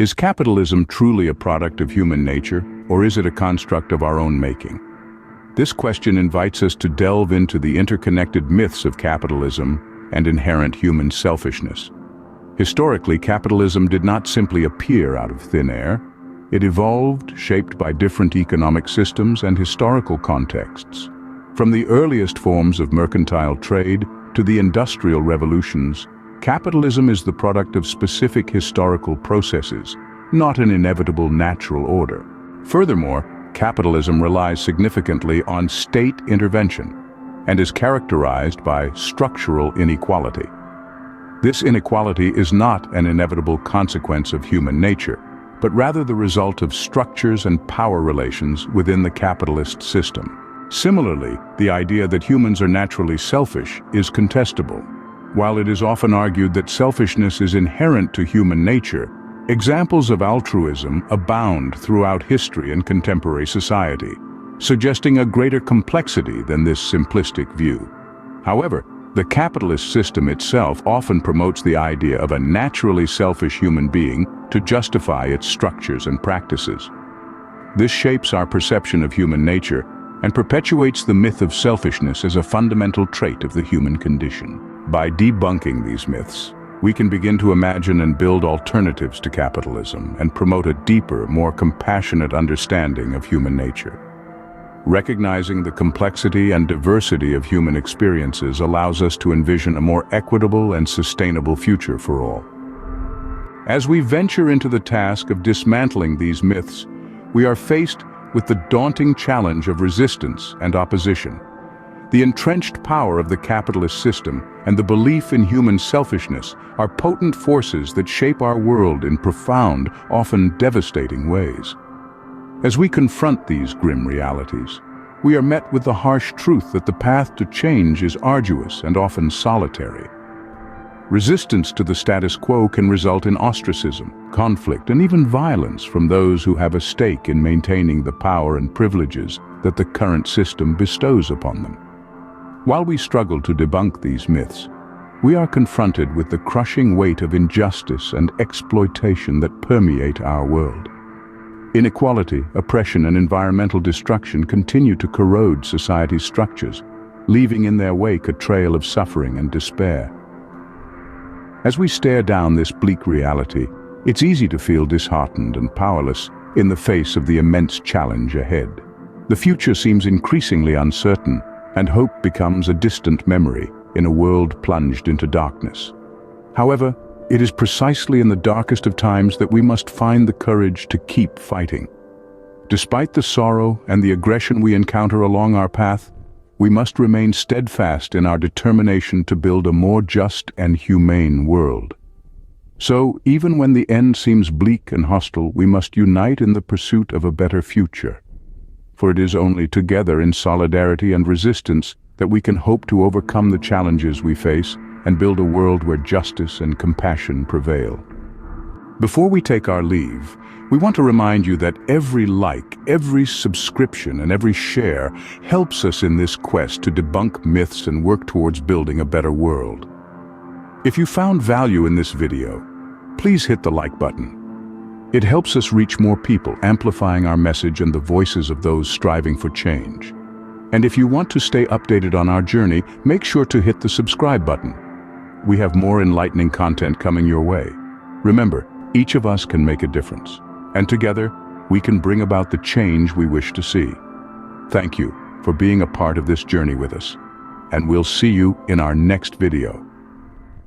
Is capitalism truly a product of human nature, or is it a construct of our own making? This question invites us to delve into the interconnected myths of capitalism and inherent human selfishness. Historically, capitalism did not simply appear out of thin air. It evolved, shaped by different economic systems and historical contexts. From the earliest forms of mercantile trade to the industrial revolutions, capitalism is the product of specific historical processes, not an inevitable natural order. Furthermore, capitalism relies significantly on state intervention and is characterized by structural inequality. This inequality is not an inevitable consequence of human nature, but rather the result of structures and power relations within the capitalist system. Similarly, the idea that humans are naturally selfish is contestable. While it is often argued that selfishness is inherent to human nature, examples of altruism abound throughout history and contemporary society, suggesting a greater complexity than this simplistic view. However, the capitalist system itself often promotes the idea of a naturally selfish human being to justify its structures and practices. This shapes our perception of human nature and perpetuates the myth of selfishness as a fundamental trait of the human condition. By debunking these myths, we can begin to imagine and build alternatives to capitalism and promote a deeper, more compassionate understanding of human nature. Recognizing the complexity and diversity of human experiences allows us to envision a more equitable and sustainable future for all. As we venture into the task of dismantling these myths, we are faced with the daunting challenge of resistance and opposition. The entrenched power of the capitalist system and the belief in human selfishness are potent forces that shape our world in profound, often devastating ways. As we confront these grim realities, we are met with the harsh truth that the path to change is arduous and often solitary. Resistance to the status quo can result in ostracism, conflict, and even violence from those who have a stake in maintaining the power and privileges that the current system bestows upon them. While we struggle to debunk these myths, we are confronted with the crushing weight of injustice and exploitation that permeate our world. Inequality, oppression, and environmental destruction continue to corrode society's structures, leaving in their wake a trail of suffering and despair. As we stare down this bleak reality, it's easy to feel disheartened and powerless in the face of the immense challenge ahead. The future seems increasingly uncertain, and hope becomes a distant memory in a world plunged into darkness. However, it is precisely in the darkest of times that we must find the courage to keep fighting. Despite the sorrow and the aggression we encounter along our path, we must remain steadfast in our determination to build a more just and humane world. So, even when the end seems bleak and hostile, we must unite in the pursuit of a better future. For it is only together in solidarity and resistance that we can hope to overcome the challenges we face and build a world where justice and compassion prevail. Before we take our leave, we want to remind you that every like, every subscription, and every share helps us in this quest to debunk myths and work towards building a better world. If you found value in this video, please hit the like button. It helps us reach more people, amplifying our message and the voices of those striving for change. And if you want to stay updated on our journey, make sure to hit the subscribe button. We have more enlightening content coming your way. Remember, each of us can make a difference, and together, we can bring about the change we wish to see. Thank you for being a part of this journey with us, and we'll see you in our next video.